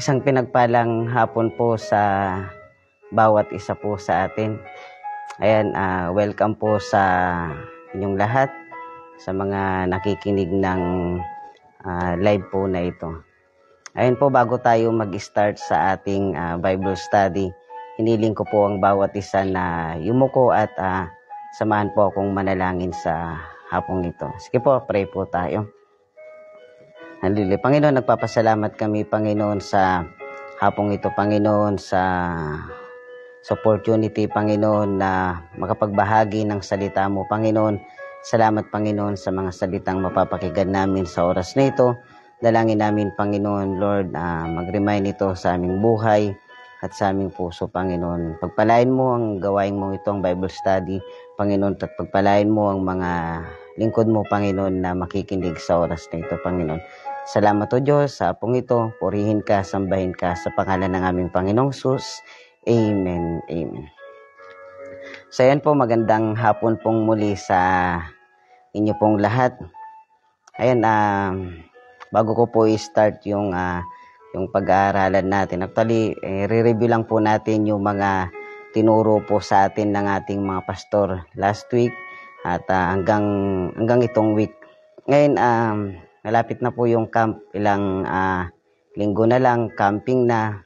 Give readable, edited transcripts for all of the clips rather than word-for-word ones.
Isang pinagpalang hapon po sa bawat isa po sa atin. Ayan, welcome po sa inyong lahat, sa mga nakikinig ng live po na ito. Ayan po, bago tayo mag-start sa ating Bible study, hiniling ko po ang bawat isa na yumuko at samahan po akong manalangin sa hapong ito. Sige po, pray po tayo. Halili. Panginoon, nagpapasalamat kami, Panginoon, sa hapong ito, Panginoon, sa opportunity, Panginoon, na makapagbahagi ng salita mo, Panginoon. Salamat, Panginoon, sa mga salitang mapapakinggan namin sa oras na ito. Dalangin namin, Panginoon, Lord, mag-remind ito sa aming buhay at sa aming puso, Panginoon. Pagpalain mo ang gawain mo ito, ang Bible study, Panginoon, at pagpalain mo ang mga lingkod mo, Panginoon, na makikinig sa oras na ito, Panginoon. Salamat o Diyos sa hapong ito. Purihin ka, sambahin ka sa pangalan ng aming Panginoong Sus. Amen. Amen. So yan po, magandang hapon pong muli sa inyo pong lahat. Ayan, bago ko po i-start yung pag-aaralan natin. Actually, re-review lang po natin yung mga tinuro po sa atin ng ating mga pastor last week at hanggang itong week. Ngayon, malapit na po yung camp, ilang linggo na lang, camping na.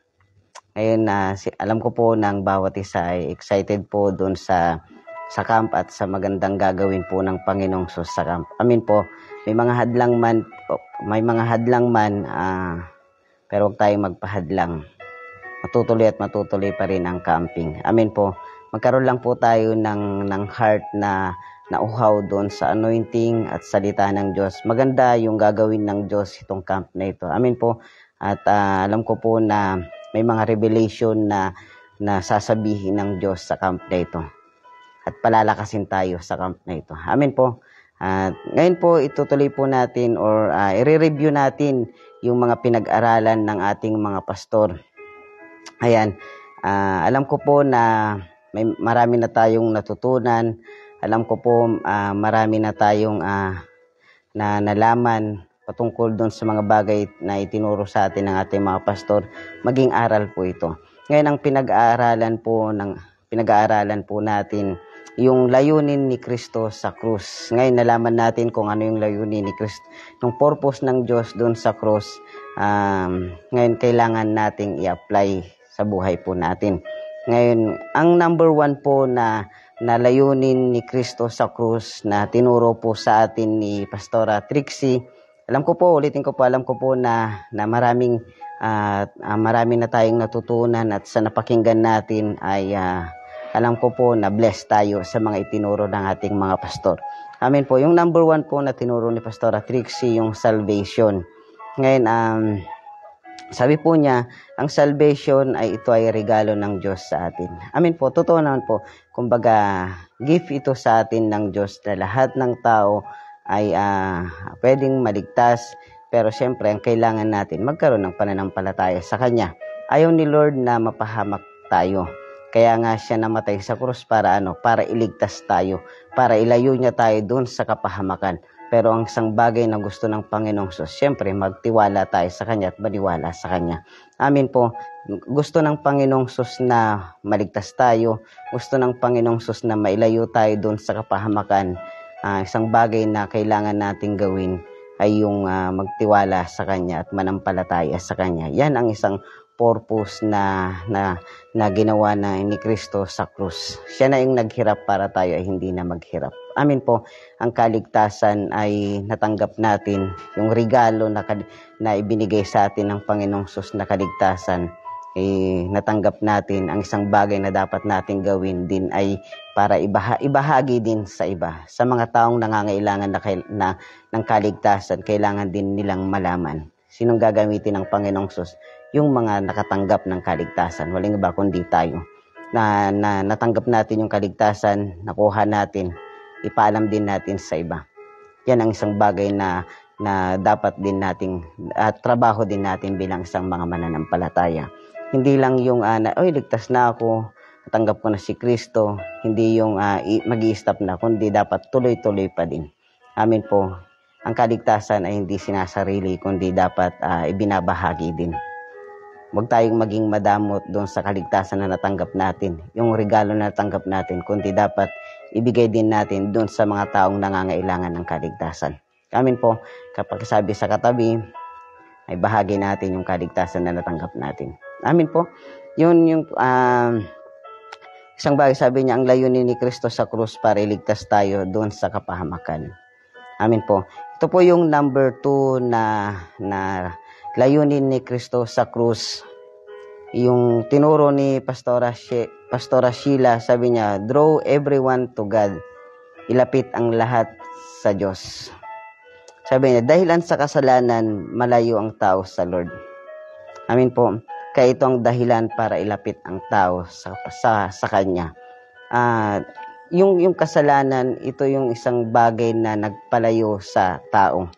Ngayon, alam ko po ng bawat isa ay excited po doon sa camp at sa magandang gagawin po ng Panginoong Sus sa camp. Amin po, may mga hadlang man, pero huwag tayong magpahadlang. Matutuloy pa rin ang camping. Amin po, magkaroon lang po tayo ng heart na nauhaw doon sa anointing at salita ng Diyos. Maganda yung gagawin ng Diyos itong camp na ito. Amin po. At alam ko po na may mga revelation na sasabihin ng Diyos sa camp na ito. At palalakasin tayo sa camp na ito. Amin po. At ngayon po, itutuloy po natin or i-review natin yung mga pinag-aralan ng ating mga pastor. Ayan. Alam ko po na marami na tayong natutunan. Alam ko po marami na tayong na nalaman patungkol doon sa mga bagay na itinuro sa atin ng ating mga pastor. Maging aral po ito. Ngayon ang pinag-aaralan po natin yung layunin ni Kristo sa krus. Ngayon nalaman natin kung ano yung layunin ni Kristo. Yung purpose ng Diyos doon sa krus, ngayon kailangan nating i-apply sa buhay po natin. Ngayon, ang number one po na layunin ni Kristo sa krus na tinuro po sa atin ni Pastora Trixie. Alam ko po na marami na tayong natutunan at sa napakinggan natin ay alam ko po na blessed tayo sa mga itinuro ng ating mga pastor. Amen po. Yung number one po na tinuro ni Pastora Trixie, yung salvation. Ngayon, sabi po niya, ang salvation ay ito ay regalo ng Diyos sa atin. Amen po, totoo naman po. Kumbaga, gift ito sa atin ng Diyos na lahat ng tao ay pwedeng maligtas. Pero syempre, ang kailangan natin, magkaroon ng pananampalataya sa Kanya. Ayaw ni Lord na mapahamak tayo. Kaya nga siya namatay sa krus para para iligtas tayo. Para ilayo niya tayo doon sa kapahamakan. Pero ang isang bagay na gusto ng Panginoong Sus, siyempre magtiwala tayo sa Kanya at maniwala sa Kanya. Amin po. Gusto ng Panginoong Sus na maligtas tayo. Gusto ng Panginoong Sus na mailayo tayo doon sa kapahamakan. Isang bagay na kailangan nating gawin ay yung magtiwala sa Kanya at manampalataya sa Kanya. Yan ang isang purpose na ginawa na ni Kristo sa krus. Siya na yung naghirap para tayo ay hindi na maghirap. Amin po, ang kaligtasan ay natanggap natin, yung regalo na ibinigay sa atin ng Panginoong Sus na kaligtasan, natanggap natin. Ang isang bagay na dapat natin gawin din ay para ibahagi din sa iba. Sa mga taong nangangailangan ng kaligtasan, kailangan din nilang malaman. Sinong gagamitin ng Panginoong Sus? Yung mga nakatanggap ng kaligtasan. Walang iba kundi tayo. Na natanggap natin yung kaligtasan, nakuha natin, ipaalam din natin sa iba. Yan ang isang bagay na dapat din nating trabaho din natin bilang isang mga mananampalataya. Hindi lang yung ligtas na ako, natanggap ko na si Kristo, hindi yung mag-i-stop na, kundi dapat tuloy-tuloy pa din. Amin po. Ang kaligtasan ay hindi sinasarili, kundi dapat ibinabahagi din. Huwag tayong maging madamot doon sa kaligtasan na natanggap natin, yung regalo na natanggap natin, kundi dapat ibigay din natin doon sa mga taong nangangailangan ng kaligtasan. Amin po, kapag sabi sa katabi, ay bahagi natin yung kaligtasan na natanggap natin. Amin po. Yun yung isang bagay, sabi niya, ang layunin ni Kristo sa krus para iligtas tayo doon sa kapahamakan. Amin po. Ito po yung number 2 na layunin ni Kristo sa krus. Yung tinuro ni Pastora Sheila, sabi niya, draw everyone to God. Ilapit ang lahat sa Diyos. Sabi niya, dahilan sa kasalanan, malayo ang tao sa Lord. Amin po. Kaya ito ang dahilan para ilapit ang tao sa Kanya. Yung kasalanan, ito yung isang bagay na nagpalayo sa tao.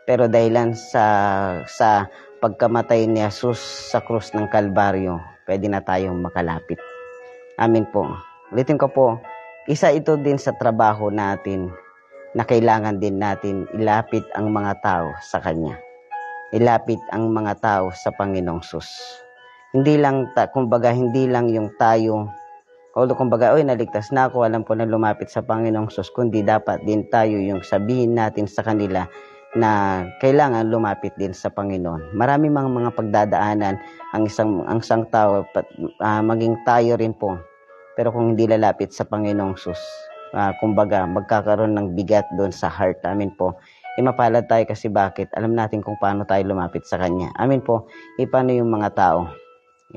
Pero dahilan sa pagkamatay ni Jesus sa krus ng Kalbaryo, pwede na tayong makalapit. Amin po. Ulitin ko po, isa ito din sa trabaho natin na kailangan din natin ilapit ang mga tao sa Kanya. Ilapit ang mga tao sa Panginoong Sus. Hindi lang, hindi lang yung tayo, kumbaga, naligtas na ako, alam ko na lumapit sa Panginoong Sus, kundi dapat din tayo yung sabihin natin sa kanila na kailangan lumapit din sa Panginoon. Marami mga pagdadaanan ang isang tao, maging tayo rin po. Pero kung hindi lalapit sa Panginoong Sus, kumbaga, magkakaroon ng bigat doon sa heart. Amin po. Mapalad tayo kasi bakit? Alam natin kung paano tayo lumapit sa Kanya. Amin po. Paano yung mga tao?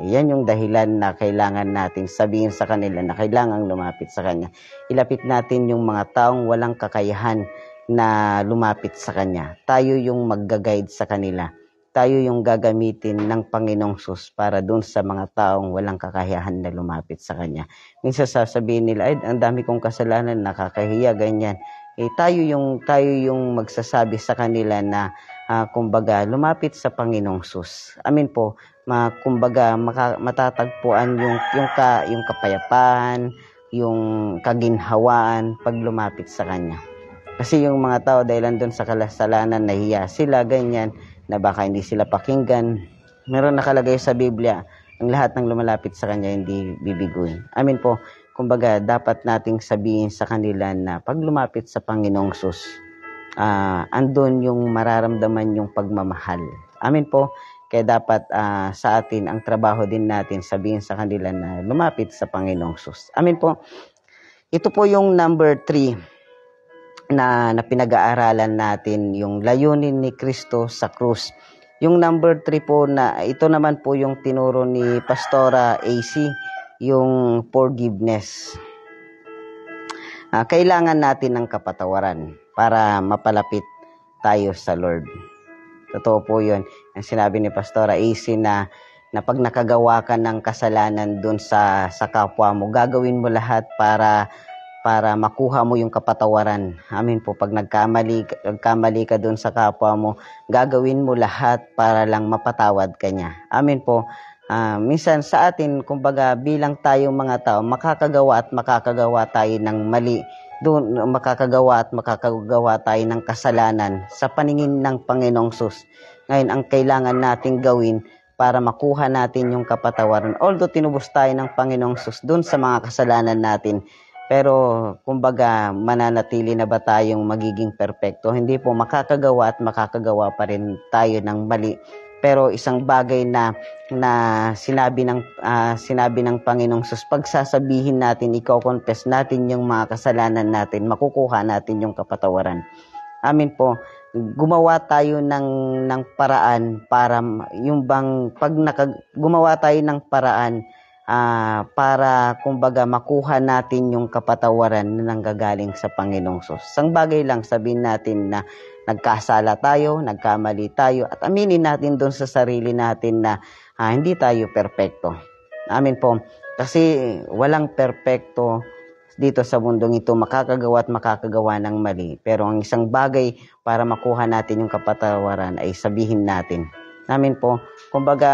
Yan yung dahilan na kailangan natin sabihin sa kanila na kailangan lumapit sa Kanya. Ilapit natin yung mga taong walang kakayahan na lumapit sa Kanya. Tayo yung mag-guide sa kanila. Tayo yung gagamitin ng Panginoong Sus para dun sa mga taong walang kakayahan na lumapit sa Kanya. Minsan sasabihin nila, ay, ang dami kong kasalanan, nakakahiya, ganyan. Tayo yung magsasabi sa kanila na, kumbaga, lumapit sa Panginoong Sus. Amin po, kumbaga, matatagpuan yung kapayapaan, yung kaginhawaan pag lumapit sa Kanya. Kasi yung mga tao, dahil doon sa kasalanan, nahiya sila, ganyan, na baka hindi sila pakinggan. Meron nakalagay sa Biblia, ang lahat ng lumalapit sa Kanya hindi bibiguin. Amin po. Kumbaga, dapat nating sabihin sa kanila na pag lumapit sa Panginoong Sus, andun yung mararamdaman yung pagmamahal. Amin po. Kaya dapat sa atin, ang trabaho din natin sabihin sa kanila na lumapit sa Panginoong Sus. Amin po. Ito po yung number 3 na pinag-aaralan natin, yung layunin ni Kristo sa krus. Yung number 3 po, na ito naman po yung tinuro ni Pastora AC, yung forgiveness. Kailangan natin ng kapatawaran para mapalapit tayo sa Lord. Totoo po yun. Ang sinabi ni Pastora AC na pag nakagawa ka ng kasalanan dun sa kapwa mo, gagawin mo lahat para makuha mo yung kapatawaran. Amin po, pag nagkamali ka dun sa kapwa mo, gagawin mo lahat para lang mapatawad ka niya. Amin po. Minsan sa atin, kumbaga, bilang tayong mga tao, makakagawa tayo ng mali. Doon, makakagawa tayo ng kasalanan sa paningin ng Panginoong Sus. Ngayon, ang kailangan nating gawin para makuha natin yung kapatawaran. Although tinubos tayo ng Panginoong Sus doon sa mga kasalanan natin, pero kumbaga, mananatili na ba tayong magiging perpekto? Hindi po, makakagawa pa rin tayo ng mali. Pero isang bagay na sinabi ng Panginoong Sus, pag sasabihin natin, i-confess natin yung mga kasalanan natin, makukuha natin yung kapatawaran. Amin po. Gumawa tayo ng paraan para gumawa tayo ng paraan para kumbaga makuha natin yung kapatawaran na nanggagaling sa Panginoong Sus. Isang bagay lang, sabihin natin na nagkasala tayo, nagkamali tayo, at aminin natin doon sa sarili natin na hindi tayo perpekto. Amin po. Kasi walang perpekto dito sa mundong ito, makakagawa ng mali. Pero ang isang bagay para makuha natin yung kapatawaran ay sabihin natin. Amin po. Kumbaga,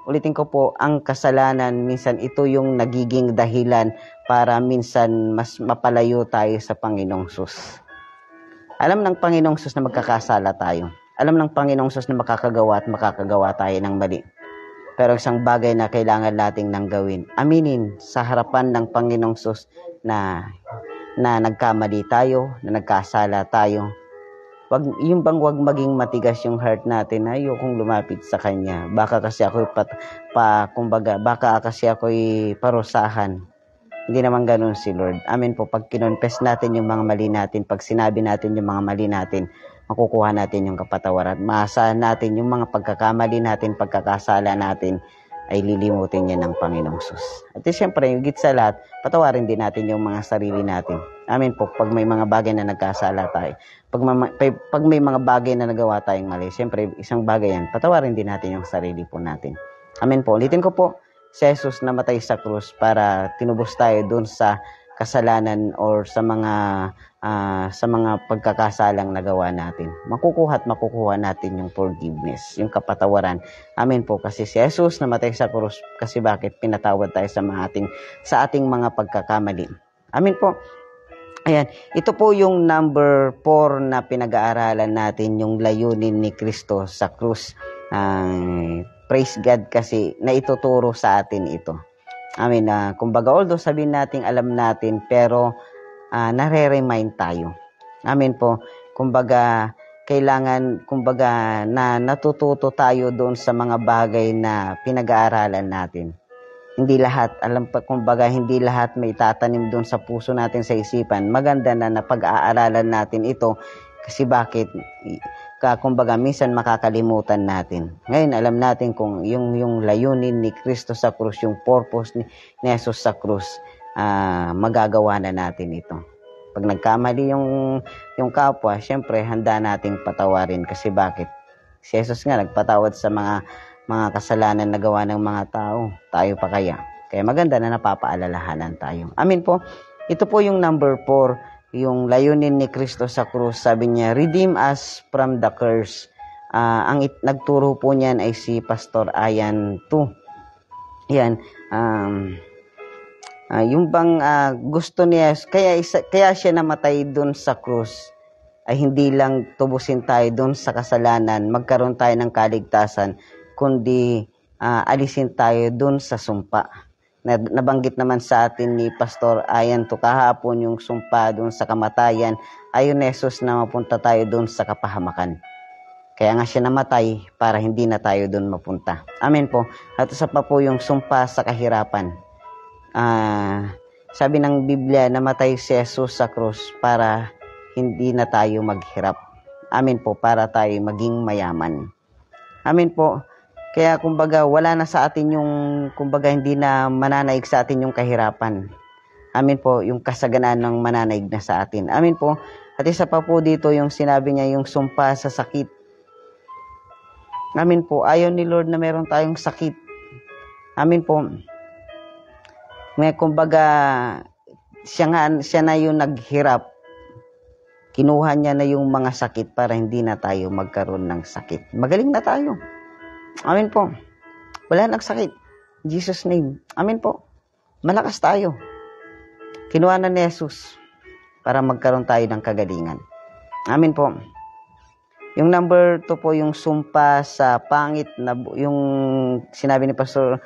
ulitin ko po, ang kasalanan, minsan ito yung nagiging dahilan para minsan mas mapalayo tayo sa Panginoong Sus. Alam ng Panginoong Sus na magkakasala tayo. Alam ng Panginoong Sus na makakagawa tayo ng mali. Pero isang bagay na kailangan nating nang gawin, aminin sa harapan ng Panginoong Sus na nagkamali tayo, na nagkasala tayo. Wag maging matigas yung heart natin. Ayokong lumapit sa Kanya. Baka kasi ako'y baka kasi ako'y parusahan. Hindi naman ganun si Lord. Amen po. Pag kinonfess natin yung mga mali natin, pag sinabi natin yung mga mali natin, makukuha natin yung kapatawaran. Maasahan natin yung mga pagkakamali natin, pagkakasala natin, ay lilimutin niya ng Panginoong Sus. At siyempre, higit sa lahat, patawarin din natin yung mga sarili natin. Amen po. Pag may mga bagay na nagkasala tayo, pag may mga bagay na nagawa tayong mali, siyempre, isang bagay yan, patawarin din natin yung sarili po natin. Amen po. Ulitin ko po, si Jesus namatay sa krus para tinubos tayo dun sa kasalanan or sa mga pagkakasalang nagawa natin. Makukuha natin yung forgiveness, yung kapatawaran. Amen po. Kasi si Jesus namatay sa krus kasi bakit? Pinatawad tayo sa ating mga pagkakamali. Amen po. Ayan, ito po yung number 4 na pinag-aaralan natin, yung layunin ni Kristo sa krus. Praise God kasi naituturo sa atin ito. Amen. Kumbaga, although sabihin natin alam natin, pero nare-remind tayo. Amen po. Kumbaga, na natututo tayo doon sa mga bagay na pinag-aaralan natin. Hindi lahat, hindi lahat may tatanim doon sa puso natin, sa isipan. Maganda na napag-aaralan natin ito kasi bakit? Kumbaga, minsan makakalimutan natin. Ngayon, alam natin kung yung layunin ni Kristo sa krus, yung purpose ni Jesus sa krus, magagawa na natin ito. Pag nagkamali yung kapwa, syempre, handa nating patawarin kasi bakit? Si Jesus nga, nagpatawad sa mga kasalanan na gawa ng mga tao. Tayo pa kaya? Kaya maganda na napapaalalahanan tayo. Amin po. Ito po yung number 4, yung layunin ni Kristo sa krus. Sabi niya, redeem us from the curse. Nagturo po niyan ay si Pastor Ayan 2. Yan. Yung bang gusto niya, kaya siya namatay doon sa krus, ay hindi lang tubusin tayo doon sa kasalanan, magkaroon tayo ng kaligtasan, kundi alisin tayo doon sa sumpa. Nabanggit naman sa atin ni Pastor Ayan to kahapon yung sumpa doon sa kamatayan. Ayon ni Jesus na mapunta tayo doon sa kapahamakan. Kaya nga siya namatay para hindi na tayo doon mapunta. Amen po. At isa pa po yung sumpa sa kahirapan. Sabi ng Biblia, namatay si Jesus sa krus para hindi na tayo maghirap. Amen po. Para tayo maging mayaman. Amen po. Kaya kumbaga wala na sa atin yung hindi na mananaig sa atin yung kahirapan. Amen po, yung kasaganaan ng mananaig na sa atin. Amen po. At isa pa po dito yung sinabi niya yung sumpa sa sakit. Amen po. Ayaw ni Lord na meron tayong sakit. Amen po. May kumbaga siya na yung naghirap. Kinuha niya na yung mga sakit para hindi na tayo magkaroon ng sakit. Magaling na tayo. Amen po. Wala nagsakit. In Jesus' name. Amen po. Malakas tayo. Kinuha na ni Jesus para magkaroon tayo ng kagalingan. Amen po. Yung number 2 po, yung sumpa sa pangit na, yung sinabi ni Pastor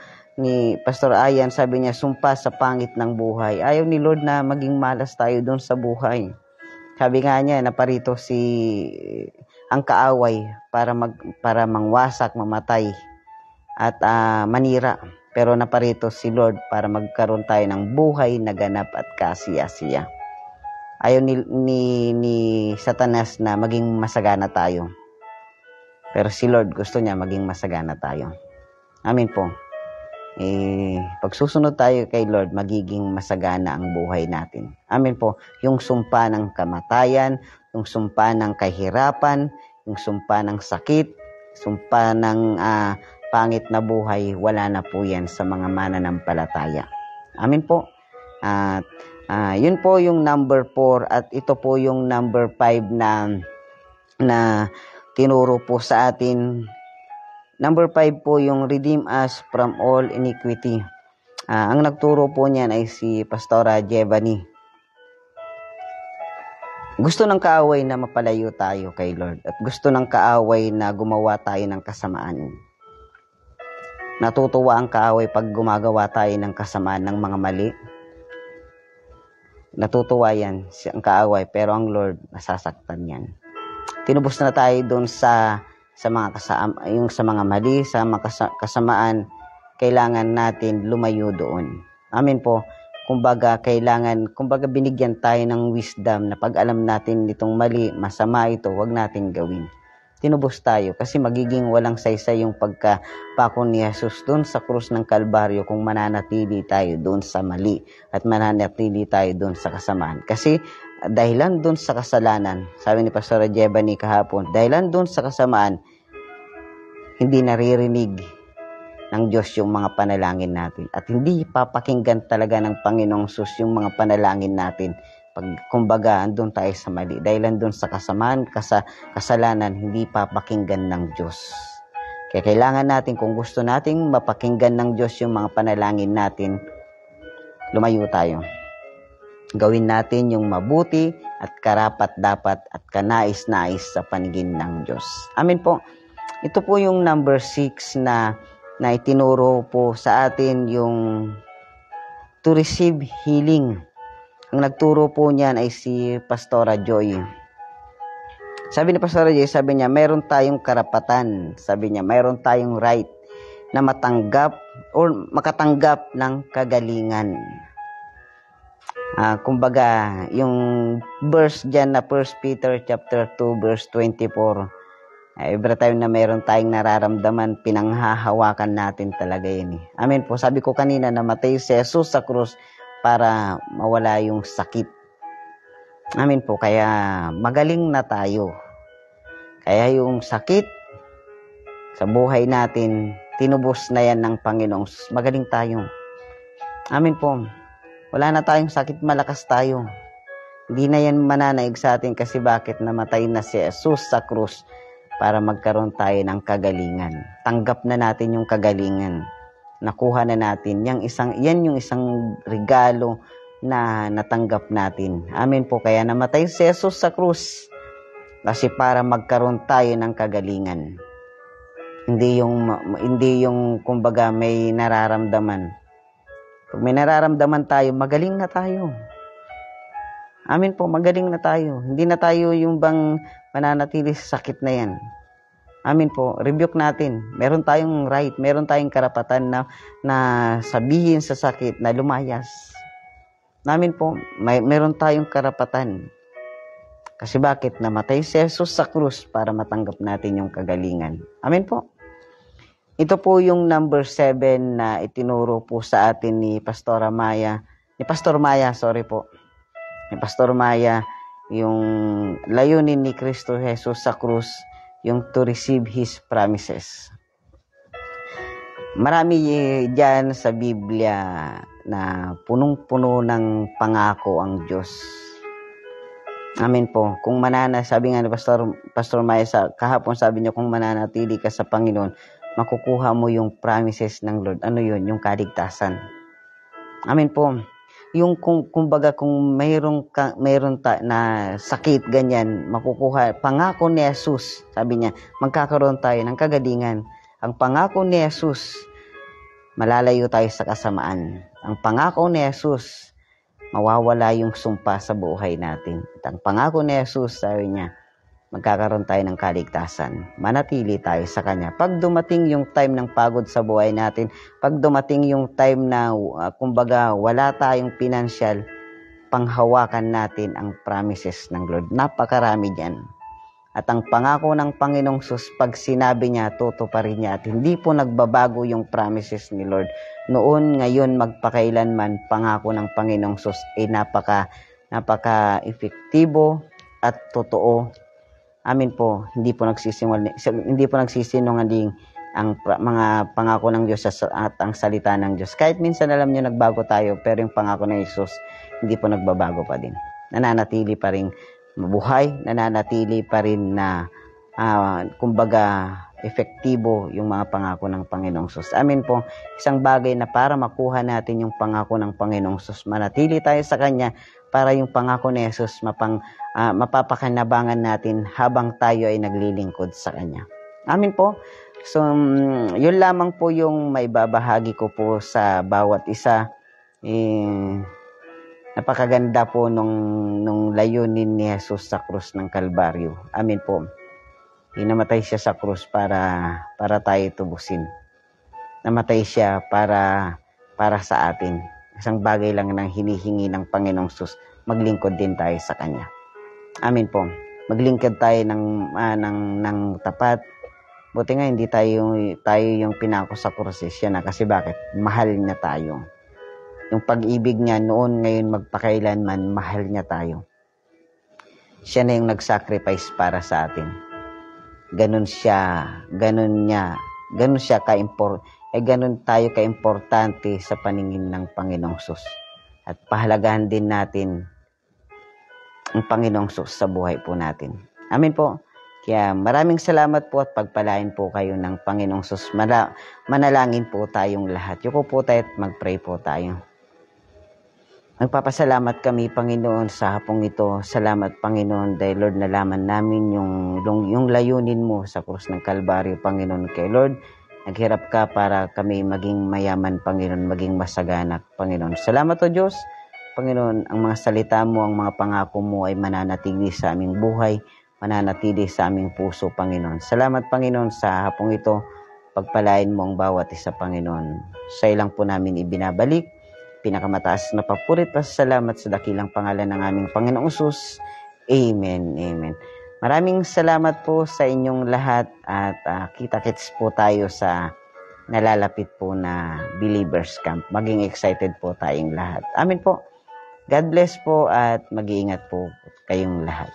Ayan, sabi niya, sumpa sa pangit ng buhay. Ayaw ni Lord na maging malas tayo doon sa buhay. Sabi nga niya, naparito ang kaaway para mangwasak, mamatay at manira. Pero naparito si Lord para magkaroon tayo ng buhay na ganap at kasiya-siya. Ayaw ni Satanas na maging masagana tayo. Pero si Lord gusto niya maging masagana tayo. Amen po. Pag susunod tayo kay Lord, magiging masagana ang buhay natin. Amen po. Yung sumpa ng kamatayan, yung sumpa ng kahirapan, yung sumpa ng sakit, sumpa ng pangit na buhay, wala na po yan sa mga mananampalataya. Amen po. At yun po yung number 4 at ito po yung number 5 na tinuro po sa atin. Number 5 po yung redeem us from all iniquity. Ang nagturo po niyan ay si Pastora Jevani. Gusto ng kaaway na mapalayo tayo kay Lord at gusto ng kaaway na gumawa tayo ng kasamaan. Natutuwa ang kaaway pag gumagawa tayo ng kasamaan ng mga mali. Natutuwa yan ang kaaway, pero ang Lord nasasaktan yan. Tinubos na tayo doon sa mga yung sa mga mali, sa mga kasamaan. Kailangan natin lumayo doon. Amen po. Kumbaga binigyan tayo ng wisdom na pag alam natin itong mali, masama ito, wag natin gawin. Tinubos tayo kasi magiging walang saysay yung pagkapako ni Jesus doon sa krus ng Kalbaryo kung mananatili tayo doon sa mali at mananatili tayo doon sa kasamaan. Kasi dahilan doon sa kasalanan, sabi ni Pastor Jebani kahapon, dahilan doon sa kasamaan, hindi naririnig ng Diyos yung mga panalangin natin. At hindi papakinggan talaga ng Panginoong Sus yung mga panalangin natin. Kumbaga, andun tayo sa mali. Dahil andun sa kasamaan, kasalanan, hindi papakinggan ng Diyos. Kaya kailangan natin, kung gusto nating mapakinggan ng Diyos yung mga panalangin natin, lumayo tayo. Gawin natin yung mabuti at karapat-dapat at kanais-nais sa paningin ng Diyos. Amen po. Ito po yung number 6 na itinuro po sa atin yung to receive healing. Ang nagturo po niyan ay si Pastora Joy. Sabi ni Pastora Joy, sabi niya, mayroon tayong karapatan. Sabi niya, mayroon tayong right na matanggap or makatanggap ng kagalingan. Kumbaga, yung verse dyan na 1 Peter chapter 2 verse 24, every time na mayroon tayong nararamdaman, pinanghahawakan natin talaga yun. Amen po. Sabi ko kanina, namatay si Jesus sa krus para mawala yung sakit. Amen po. Kaya magaling na tayo. Kaya yung sakit sa buhay natin, tinubos na yan ng Panginoong. Magaling tayo. Amen po. Wala na tayong sakit, malakas tayo. Hindi na yan mananaig sa atin kasi bakit namatay na si Jesus sa krus para magkaroon tayo ng kagalingan. Tanggap na natin yung kagalingan. Nakuha na natin. Yan yung isang regalo na natanggap natin. Amen po. Kaya namatay si Jesus sa krus kasi para magkaroon tayo ng kagalingan. Hindi yung kumbaga may nararamdaman. Pag may nararamdaman tayo, magaling na tayo. Amen po, magaling na tayo. Hindi na tayo yung bang mananatili sa sakit na yan. Amen po, rebuke natin. Meron tayong right, meron tayong karapatan na sabihin sa sakit na lumayas. Amen po, meron tayong karapatan. Kasi bakit? Namatay si Jesus sa krus para matanggap natin yung kagalingan. Amen po. Ito po yung number 7 na itinuro po sa atin ni Pastor Maya, yung layunin ni Kristo Jesus sa krus, yung to receive His promises. Marami dyan sa Biblia na punong-puno ng pangako ang Diyos. Amen po. Kung sabi nga ni Pastor Maya kahapon, sabi niya, kung mananatili ka sa Panginoon, makukuha mo yung promises ng Lord. Ano yun? Yung kaligtasan. Amen po. Yung kumbaga kung mayroon na sakit ganyan, makukuha. Pangako ni Jesus, sabi niya, magkakaroon tayo ng kagalingan. Ang pangako ni Jesus, malalayo tayo sa kasamaan. Ang pangako ni Jesus, mawawala yung sumpa sa buhay natin. At ang pangako ni Jesus, sabi niya, magkakaroon tayo ng kaligtasan. Manatili tayo sa Kanya. Pag dumating yung time ng pagod sa buhay natin, pag dumating yung time na, kumbaga, wala tayong financial, panghawakan natin ang promises ng Lord. Napakarami dyan. At ang pangako ng Panginoong Sus, pag sinabi niya, tutuparin niya. At hindi po nagbabago yung promises ni Lord. Noon, ngayon, magpakailanman, pangako ng Panginoong Sus ay napaka-epektibo at totoo. Amin po, hindi po nagsisinungaling ang mga pangako ng Diyos at ang salita ng Diyos. Kahit minsan alam niyo nagbago tayo, pero yung pangako ng Jesus, hindi po nagbabago pa din. Nananatili pa rin mabuhay, nananatili pa rin na, kumbaga, epektibo yung mga pangako ng Panginoong Sus. Amin po, isang bagay na para makuha natin yung pangako ng Panginoong Sus, manatili tayo sa Kanya para yung pangako ni Jesus mapapakinabangan natin habang tayo ay naglilingkod sa Kanya. Amin po. So, yun lamang po yung may babahagi ko po sa bawat isa. Napakaganda po nung layunin ni Jesus sa krus ng Kalbaryo. Amin po. Namatay siya sa krus para tayo tubusin. Namatay siya para sa atin. Isang bagay lang nang hinihingi ng Panginoong Sus, maglingkod din tayo sa Kanya. Amin po. Maglingkod tayo ng tapat. Buti nga hindi tayo yung pinako sa krus siya na, kasi bakit? Mahal niya tayo. Yung pag-ibig niya noon, ngayon, magpakailanman, mahal niya tayo. Siya na yung nag-sacrifice para sa atin. Ganun tayo ka-importante sa paningin ng Panginoong Sus. At pahalagahan din natin ang Panginoong Sus sa buhay po natin. Amin po. Kaya maraming salamat po at pagpalain po kayo ng Panginoong Sus. Manalangin po tayong lahat. Yuko po tayo at mag-pray po tayo. Nagpapasalamat kami, Panginoon, sa hapong ito. Salamat, Panginoon, dahil Lord, nalaman namin yung layunin mo sa krus ng Kalbaryo, Panginoon. Kay Lord, naghirap ka para kami maging mayaman, Panginoon, maging masagana, Panginoon. Salamat o Diyos, Panginoon, ang mga salita mo, ang mga pangako mo ay mananatili sa aming buhay, mananatili sa aming puso, Panginoon. Salamat, Panginoon, sa hapong ito. Pagpalain mo ang bawat isa, Panginoon. Sa ilang po namin ibinabalik. Pinakamataas na papurit pa sa salamat sa dakilang pangalan ng aming Panginoong Sus. Amen. Amen. Maraming salamat po sa inyong lahat at kita-kits po tayo sa nalalapit po na Believers Camp. Maging excited po tayong lahat. Amen po. God bless po at mag-iingat po kayong lahat.